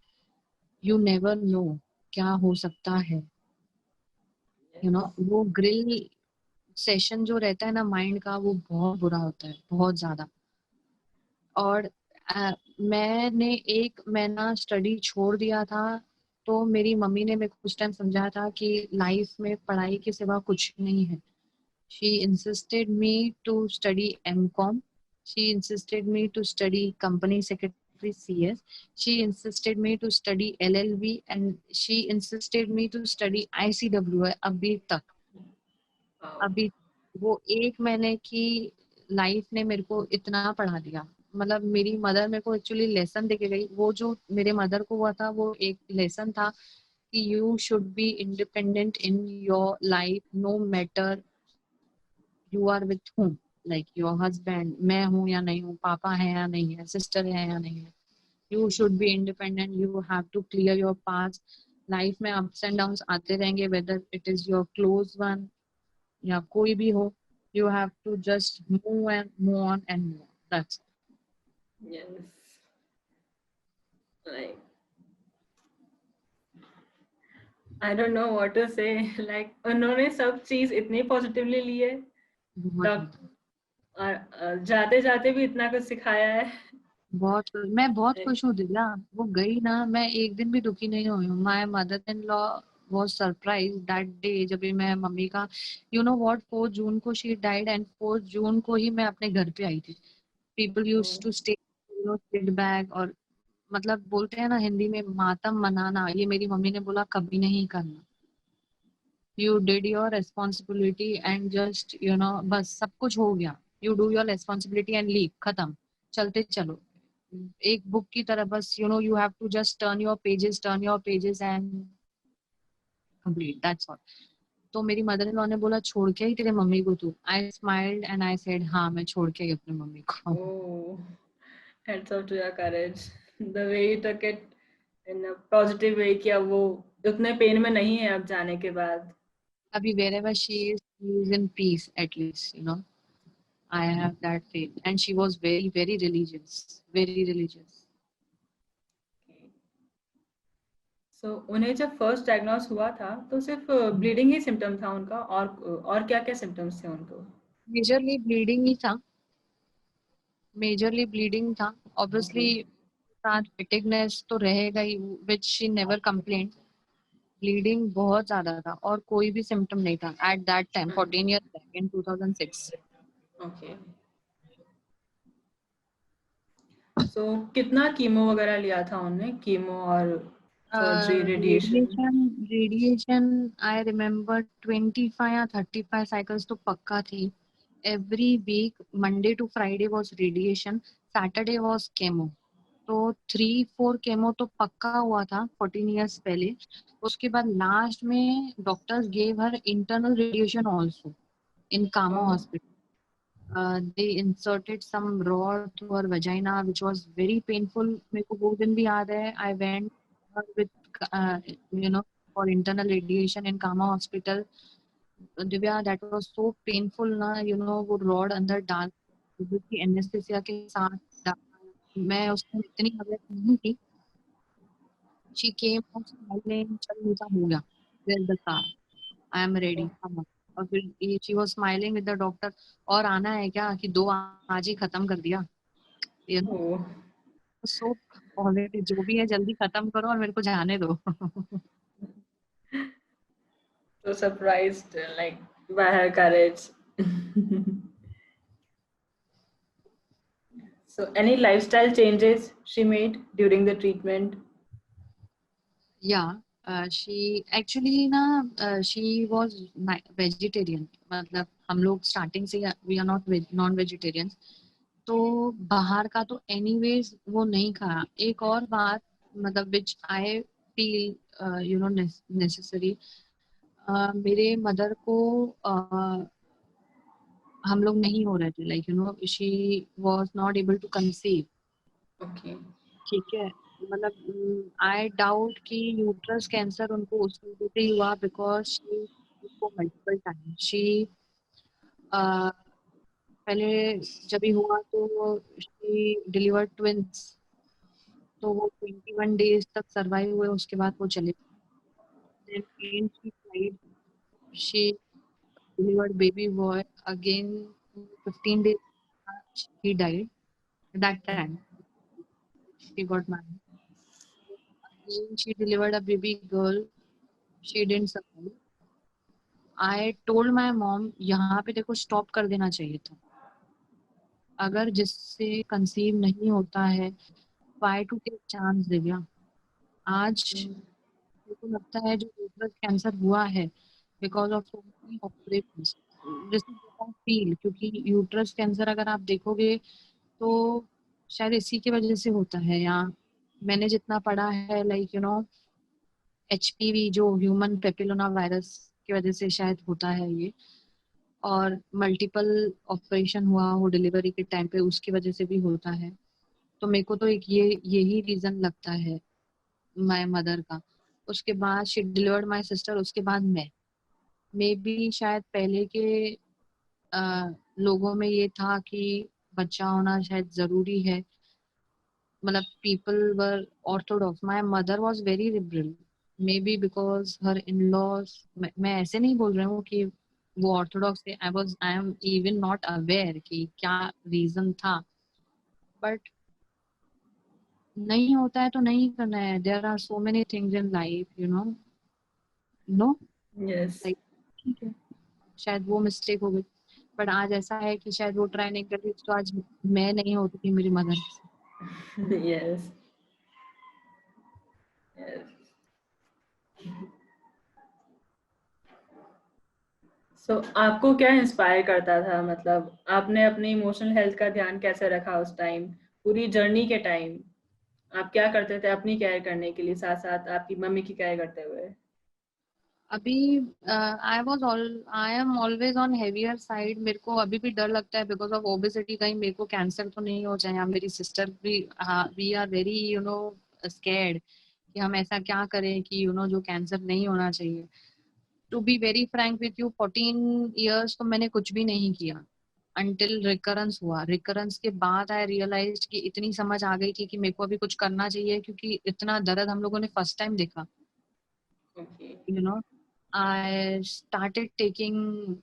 S2: यू नेवर नो, क्या हो सकता है, यू नो। वो ग्रिल सेशन जो रहता है ना माइंड का, वो बहुत बुरा होता है, बहुत ज्यादा। और मैंने 1 महीना स्टडी छोड़ दिया था, तो मेरी मम्मी ने मेरे को कुछ टाइम समझाया था कि लाइफ में पढ़ाई के सिवा कुछ नहीं है। She insisted me to study MCom, she insisted me to study company secretary CS, she insisted me to study LLB and she insisted me to study ICWA अभी तक।
S1: Wow.
S2: अभी वो 1 महीने की लाइफ ने मेरे को इतना पढ़ा दिया। मतलब मेरी मदर मेरे को एक्चुअली लेसन देके गई। वो जो मेरे मदर को हुआ था वो एक लेसन था कि you should be independent in your life, no matter you are with whom, like your husband, मैं हूँ या नहीं हूँ, पापा है या नहीं है, सिस्टर है या नहीं है, you should be independent, you have to clear your path. Life में अप्स एंड डाउन्स आते रहेंगे, whether it is your close one या कोई भी हो, you have to just move on and move on. That's
S1: Yes. Like, I don't know what to say. Like, उन्होंने सब चीज इतनी पॉजिटिवली ली है,
S2: बहुत
S1: डॉक जाते जाते भी इतना कुछ सिखाया है।
S2: बहुत मैं बहुत
S1: Like,
S2: खुश हूँ दिव्या। वो गई ना, मैं एक दिन भी दुखी नहीं हुई हूँ। My mother in law was surprised that day जब भी मैं मम्मी का, you know what, 4 जून को she died and 4 जून को ही मैं अपने घर पे आई थी। People used
S1: oh,
S2: to stay, you know, sit back, और मतलब बोलते हैं ना हिंदी में मातम मनाना, ये मेरी मम्मी ने बोला कभी नहीं करना। You did your responsibility and just you know बस सब कुछ हो गया, you do your responsibility and leave, खत्म, चलते चलो। एक बुक की तरह बस, you know you have to just turn your pages and complete, that's all. तो मेरी मदर इन लॉ ने बोला छोड़ के ही तेरे मम्मी को तू, आई स्माइल्ड एंड आई सेड हाँ मैं छोड़ के ही अपनी मम्मी को।
S1: oh, heads up to your courage. The way you took it in a positive way कि अब वो उतने पेन में नहीं है अब जाने के बाद.
S2: अभी wherever she is in peace at least, you know, I have that faith, and she was very very religious, very religious.
S1: So, उन्हें जब फर्स्ट डायग्नोस हुआ था तो सिर्फ ब्लीडिंग ही सिम्टम था उनका, और क्या क्या सिम्टम्स थे उनको?
S2: मेजरली ब्लीडिंग ही था, मेजरली ब्लीडिंग था।
S1: ओके.
S2: ऑब्वियसली साथ फिटिकनेस तो रहेगा ही, which she never complain. Bleeding बहुत ज्यादा था और कोई भी सिम्टम नहीं था at that time, 14 years back in 2006।
S1: Okay. So कितना कीमो वगैरह लिया था उन्होंने, कीमो और surgery, radiation?
S2: Radiation, radiation I remember 25 या 35 साइकिल्स तो पक्का थी। Every week Monday to Friday was radiation, Saturday was chemo. तो 3-4 केमो तो पक्का हुआ था 14 ईयर्स पहले। उसके बाद लास्ट में doctors gave her internal radiation also in कामो
S1: ओह,
S2: hospital. they inserted some rod to her vagina, which was very painful. मेरे को वो दिन भी याद है. I went with uh, you know for internal radiation in Kama Hospital. Divya, that was so painful ना, वो rod अंदर डाल की एनेस्थेसिया के साथ डाला. मैं उसमें इतनी अवेयर नहीं थी. She came out smiling, चल बेटा हो गया. Where's the car? I am ready. come on. और फिर she was smiling with the doctor. और आना है क्या कि 2 आज ही खत्म कर दिया. You know,
S1: Oh,
S2: so already जो भी है जल्दी खत्म करो और मेरे को जाने दो.
S1: so surprised, like by her courage. So, any lifestyle changes she made during the treatment?
S2: Yeah, she actually ना she was vegetarian. मतलब हम लोग starting से we are not non-vegetarians. तो बाहर का तो anyways वो नहीं खाया. एक और बात मतलब which I feel necessary. मेरे मदर को हम लोग नहीं हो रहे थे. she was not able to conceive.
S1: Okay.
S2: ठीक है. मतलब आई डाउट कि यूट्रस कैंसर उनको उस वजह से ही हुआ because she multiple time she पहले जब ही हुआ तो शी डिलीवर ट्विंस. तो वो 21 डेज तक सरवाइव हुए. उसके बाद वो चले. Then again she died. She delivered baby boy again. 15 days he died. That time she got married. Again she delivered a baby girl. She didn't survive. I told my mom यहाँ पे देखो stop कर देना चाहिए था. अगर जिससे conceive नहीं होता है try to take chance. Divya, आज मेरे को लगता है जो यूट्रस कैंसर हुआ है because of so many operations. This is what I feel. क्योंकि यूट्रस कैंसर अगर आप देखोगे तो शायद इसी की वजह से होता है. या मैंने जितना पढ़ा है एचपीवी जो ह्यूमन पेपिलोमा वायरस की वजह से शायद होता है ये. और मल्टीपल ऑपरेशन हुआ हो डिलीवरी के टाइम पे उसकी वजह से भी होता है. तो मेरे को तो एक यही रीजन लगता है माय मदर का. उसके बाद शी डिलीवर्ड माय सिस्टर. उसके बाद मैं मे बी शायद पहले के लोगों में ये था कि बच्चा होना शायद जरूरी है. मतलब people were orthodox. My mother was very liberal. Maybe because her in-laws. मैं ऐसे नहीं बोल रही हूँ कि वो ऑर्थोडॉक्स थे. I am even not aware कि क्या रीजन था. बट नहीं होता है तो नहीं करना है. There are so many things in life no
S1: Yes.
S2: Like. ठीक है, शायद वो मिस्टेक हो गई. बट आज ऐसा है कि शायद वो ट्राई नहीं कर रही तो आज मैं नहीं होती थी मेरी मदर.
S1: Yes. Yes. So, आपको क्या इंस्पायर करता था? मतलब आपने अपनी इमोशनल हेल्थ का ध्यान कैसे रखा उस टाइम, पूरी जर्नी के टाइम? आप क्या करते थे अपनी केयर करने के लिए, साथ साथ आपकी मम्मी की केयर करते हुए?
S2: अभी I am always on heavier side. मेरे को अभी भी डर लगता है बिकॉज ऑफ ओबेसिटी कहीं मेरे को कैंसर तो नहीं हो जाए. या मेरी सिस्टर भी वी आर वेरी स्कैर्ड कि हम ऐसा क्या करें कि जो कैंसर नहीं होना चाहिए. To be very frank with you 14 years तो मैंने कुछ भी नहीं किया अंटिल रिकरेंस हुआ. रिकरेंस के बाद आई रियलाइज कि इतनी समझ आ गई थी कि मेरे को अभी कुछ करना चाहिए क्योंकि इतना दर्द हम लोगों ने फर्स्ट टाइम देखा.
S1: Okay.
S2: You know I started taking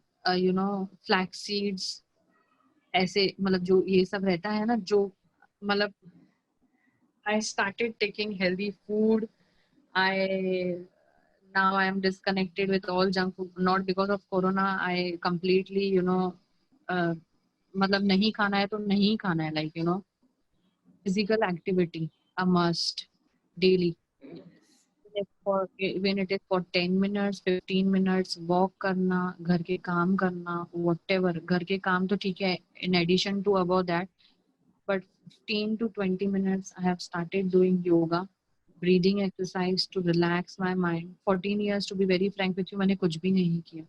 S2: flax seeds. ऐसे मतलब जो ये सब रहता है ना जो मतलब I started taking healthy food. I now I am disconnected with all junk food. Not because of corona. I completely uh, मतलब नहीं खाना है तो नहीं खाना है. Physical activity a must daily.
S1: Yes.
S2: For when it is for 10 minutes 15 minutes walk करना, घर के काम करना, whatever. घर के काम तो ठीक है in addition to above that. But 15 to 20 minutes I have started doing yoga, breathing exercise to relax my mind. 14 years to be very frank with you मैंने कुछ भी नहीं किया.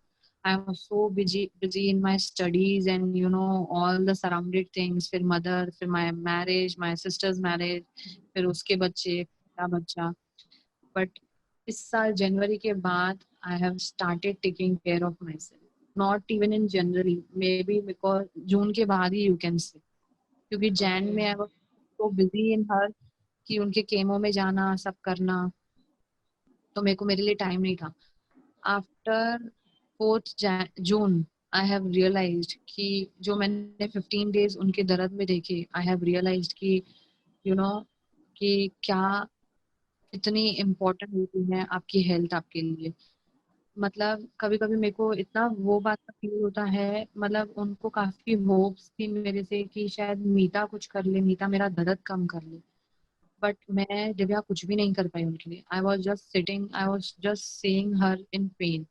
S2: I was so busy in my studies and all the surrounded things. फिर mother, फिर my marriage, my sister's marriage, फिर उसके बच्चे, मेरा बच्चा. But इस साल जनवरी के बाद I have started taking care of myself. Not even in January, maybe because जून के बाद ही you can say. क्योंकि जैन
S1: Okay.
S2: में I was so busy in her कि उनके केमो में जाना सब करना, तो मेरे को मेरे लिए टाइम नहीं था. After 4th June I have realised कि जो मैंने 15 डेज उनके दर्द में देखे, आई हैव रियलाइज्ड कि यू नो कि क्या कितनी इम्पोर्टेंट होती है आपकी हेल्थ आपके लिए. मतलब कभी कभी मेरे को इतना वो बात का फील होता है, मतलब उनको काफी होप्स थी मेरे से कि शायद मीता कुछ कर ले, मीता मेरा दर्द कम कर ले. बट मैं दिव्या कुछ भी नहीं कर पाई उनके लिए. I was just sitting, I was just seeing her in pain.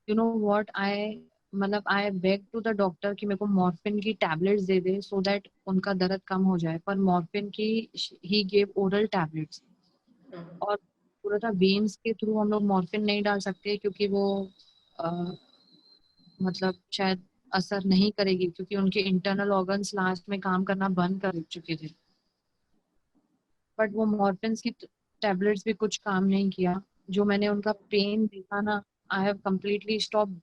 S2: You know what I, मतलब I beg to the doctor कि मेरे को मॉर्फिन की tablets they they so that उनका दर्द कम हो जाए. पर मॉर्फिन की ही गेव ओरल टैबलेट्स. और पूरा था वेन्स के थ्रू हम लोग मॉर्फिन नहीं डाल सकते क्योंकि वो अ, मतलब शायद असर नहीं करेगी क्योंकि उनके इंटरनल ऑर्गन्स लास्ट में काम करना बंद कर चुके थे. बट वो मॉर्फिन की टैबलेट्स भी कुछ काम नहीं किया. जो मैंने उनका पेन देखा ना, आई हैव कम्प्लीटली स्टॉप.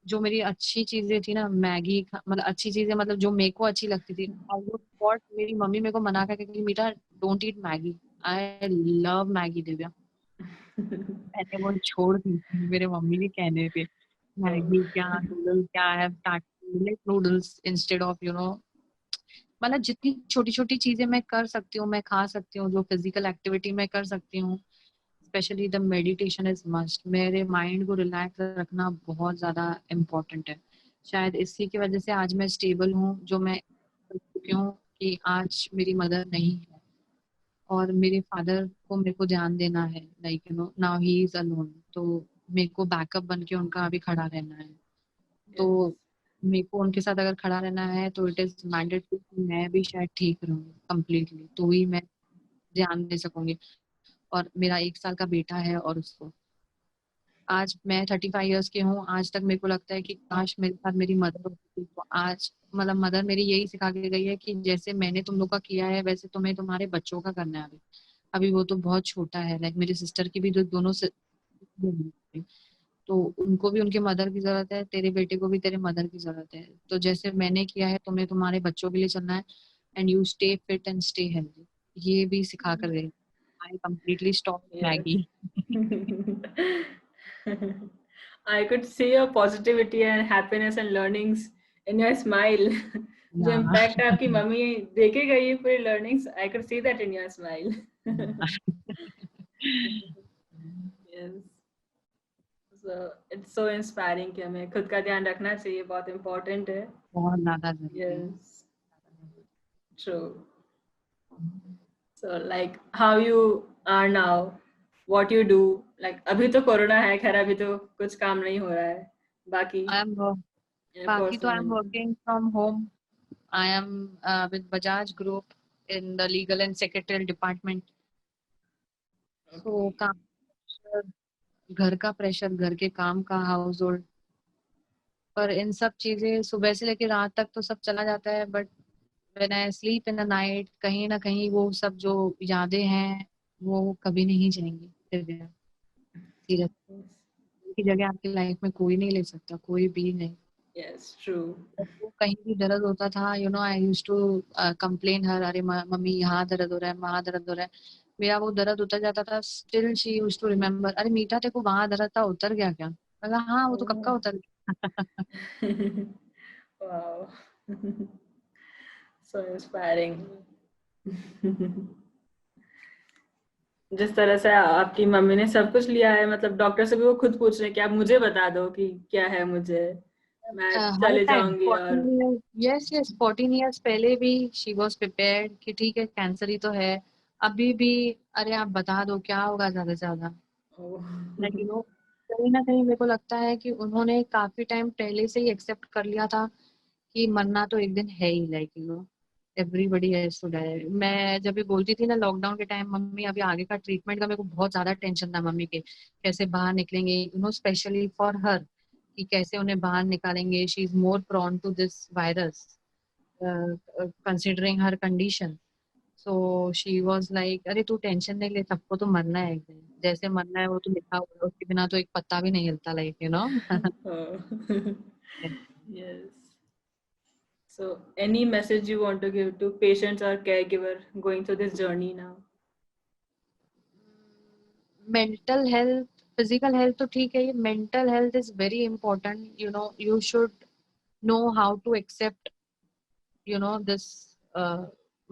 S2: जो मेरी अच्छी चीजें थी ना, मैगी मतलब अच्छी चीजें, मतलब जो मेरे को अच्छी लगती थी, आई वुड व्हाट मेरी मम्मी मेरे को मना करके कि मीठा don't eat Maggi. I love Maggi Divya. मैंने वो छोड़ दी थी मेरे मम्मी के कहने पे.
S1: Oh.
S2: मैगी क्या, नूडल्स क्या, I have started like noodles instead of मतलब जितनी छोटी छोटी चीजें मैं कर सकती हूँ, मैं खा सकती हूँ, जो फिजिकल एक्टिविटी मैं कर सकती हूँ. Specially the meditation is must. मेरे माइंड को रिलैक्स रखना बहुत ज्यादा इम्पोर्टेंट है. शायद इसी की वजह से आज मैं स्टेबल हूँ, जो मैं कर चुकी हूँ कि आज मेरी मदर नहीं है और मेरे फादर को मेरे को ध्यान देना है. Like now he is alone. तो मेरे को बैकअप बन के उनका अभी खड़ा रहना है. तो
S1: Yes.
S2: मेरे को उनके साथ अगर खड़ा रहना है तो इट इज मैंडेटरी कि मैं भी शायद ठीक रहूँ कम्प्लीटली, तो ही मैं ध्यान दे सकूंगी. और मेरा 1 साल का बेटा है और उसको, आज मैं 35 ईयर्स की हूँ, आज तक मेरे को लगता है कि काश मेरे साथ मेरी मदर होती थी. तो आज मतलब मदर मेरी यही सिखा के गई है कि जैसे मैंने तुम लोग का किया है वैसे तुम्हें तुम्हारे बच्चों का करना है. अभी अभी वो तो बहुत छोटा है. लाइक मेरी सिस्टर की भी दोनों से, तो उनको भी उनके मदर की जरूरत है, तेरे बेटे को भी तेरे मदर की जरूरत है. तो जैसे मैंने किया है तुम्हें तुम्हारे बच्चों के लिए चलना है. And you stay fit and stay healthy. ये भी सिखा कर गई. I completely stop
S1: Yes.
S2: Maggi.
S1: I could see your positivity and happiness and learnings in your smile. जो impact आपकी मम्मी देके गई है पूरी learnings, I could see that in your smile. Yes. So it's so inspiring कि हमें खुद का ध्यान रखना चाहिए, बहुत important है.
S2: बहुत ज्यादा जरूरी है.
S1: Yes, true. So like how you are now, what you do, like अभी तो कोरोना है, खैर अभी तो कुछ काम नहीं हो रहा है. बाकी
S2: आई एम बाकी तो I am
S1: personal.
S2: Working from home. I am with Bajaj group in the legal and secretarial department. So
S1: Okay.
S2: काम, घर का प्रेशर, घर के काम का, हाउस होल्ड, पर इन सब चीजें सुबह से लेकर रात तक तो सब चला जाता है. But when I sleep in the night, कहीं ना कहीं वो सब जो यादें हैं वो कभी नहीं जाएंगी. Serious
S1: Yes.
S2: की जगह आपकी लाइफ में कोई नहीं ले सकता, कोई भी नहीं.
S1: Yes, true.
S2: तो कहीं भी दर्द होता था, आई यूज टू कंप्लेन हर, अरे मम्मी यहाँ दर्द हो रहा है, वहाँ दर्द हो रहा है. मेरा वो दर्द उतर जाता था. Still she use to remember, अरे मीठा तेरे को वहां दर्द था, उतर गया क्या? मैं कहा हाँ वो तो कब का
S1: Oh.
S2: उतर गया.
S1: Wow. So inspiring. जिस तरह से आपकी मम्मी ने सब कुछ लिया है, मतलब डॉक्टर से भी वो खुद पूछ रहे हैं कि आप मुझे बता दो कि क्या है मुझे, मैं
S2: हर
S1: चले
S2: टाइम
S1: जाऊंगी. और
S2: 14 यस यस 14 ईयर्स पहले भी शी वॉज प्रिपेयर्ड कि ठीक है कैंसर ही तो है. अभी भी अरे आप बता दो क्या होगा ज्यादा से ज्यादा.
S1: oh.
S2: लाइक कहीं ना कहीं मेरे को लगता है कि उन्होंने काफी टाइम पहले से ही एक्सेप्ट कर लिया था कि मरना तो एक दिन है ही. Like everybody has to die. मैं जब भी बोलती थी ना लॉकडाउन के टाइम, मम्मी अभी आगे का ट्रीटमेंट का मेरे को बहुत ज्यादा टेंशन था मम्मी के, कैसे बाहर निकलेंगे स्पेशली फॉर हर. कि कैसे उन्हें बाहर निकालेंगे. She is more prone to this virus, considering her condition. So she was like, अरे तू टेंशन नहीं ले, सबको तो मरना है एक दिन, जैसे मरना है वो तो लिखा हुआ है, उसके बिना तो एक पत्ता भी नहीं हिलता, like you know.
S1: Oh. Yes. So, any message you want to give to patients or caregiver going through this journey now?
S2: Mental health, physical health तो ठीक है, ये mental health is very important. You know, you should know how to accept, you know, this,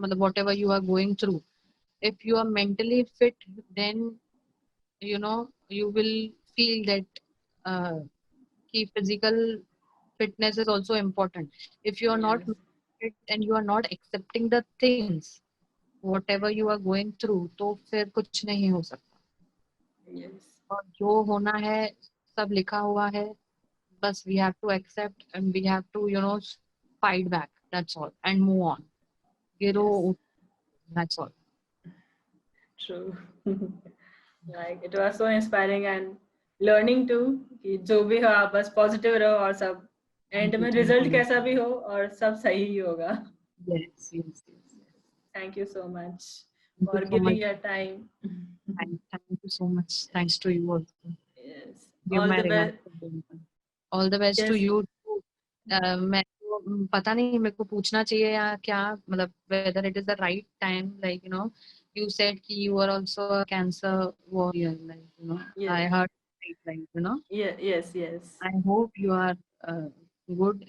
S2: मतलब whatever you are going through. If you are mentally fit, then you know you will feel that ki physical fitness is also important. If you are not
S1: Yes.
S2: fit and you are not accepting the things, whatever you are going through, तो फिर कुछ नहीं हो सकता.
S1: Yes.
S2: और जो होना है सब लिखा हुआ है, बस we have to accept and we have to, you know, fight back. That's all, and move on. गिरो,
S1: Yes.
S2: that's all.
S1: True. Like it was so inspiring and learning too कि जो भी हो आप बस पॉजिटिव रहो और सब एंड में
S2: Thank
S1: रिजल्ट
S2: you.
S1: कैसा भी हो और सब सही ही होगा.
S2: Yes, yes, yes.
S1: Thank you so much
S2: Thank you
S1: for
S2: so much.
S1: giving your time.
S2: Thank you so much. Thanks to you also.
S1: Yes.
S2: Give
S1: All
S2: my
S1: the
S2: regards.
S1: best.
S2: All the best to
S1: Yes.
S2: you too. मैं को पता नहीं मेरे को पूछना चाहिए या क्या, मतलब whether it is the right time, like you know, you said कि you are also a cancer warrior, like you know,
S1: Yeah.
S2: I heard, like you know,
S1: Yeah. Yes. Yes.
S2: I hope you are good,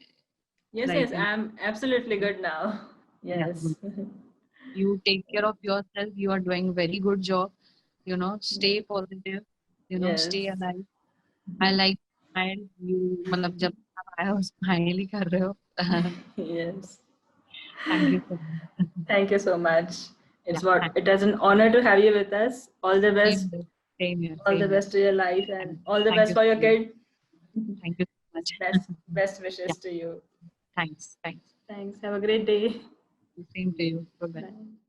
S1: Yes.
S2: like
S1: Yes. I'm absolutely good now.
S2: yeah,
S1: Yes.
S2: you take care of yourself, you are doing very good job, you know, stay positive, you know,
S1: Yes.
S2: stay alive. I like smile, you मतलब जब आप आए हो smile ही कर रहे हो.
S1: Yes.
S2: Thank you so much.
S1: Thank you so much.
S2: Yeah, thank
S1: It is an honor to have you with us. All the best.
S2: same here, same here,
S1: All the
S2: same here.
S1: best to your life and all the
S2: Thank
S1: best
S2: you
S1: for your
S2: so much.
S1: kid.
S2: Thank you so much.
S1: Best
S2: Yeah,
S1: wishes to you.
S2: thanks, thanks.
S1: Thanks. Have a great day.
S2: Same to you. Bye bye.
S1: Bye.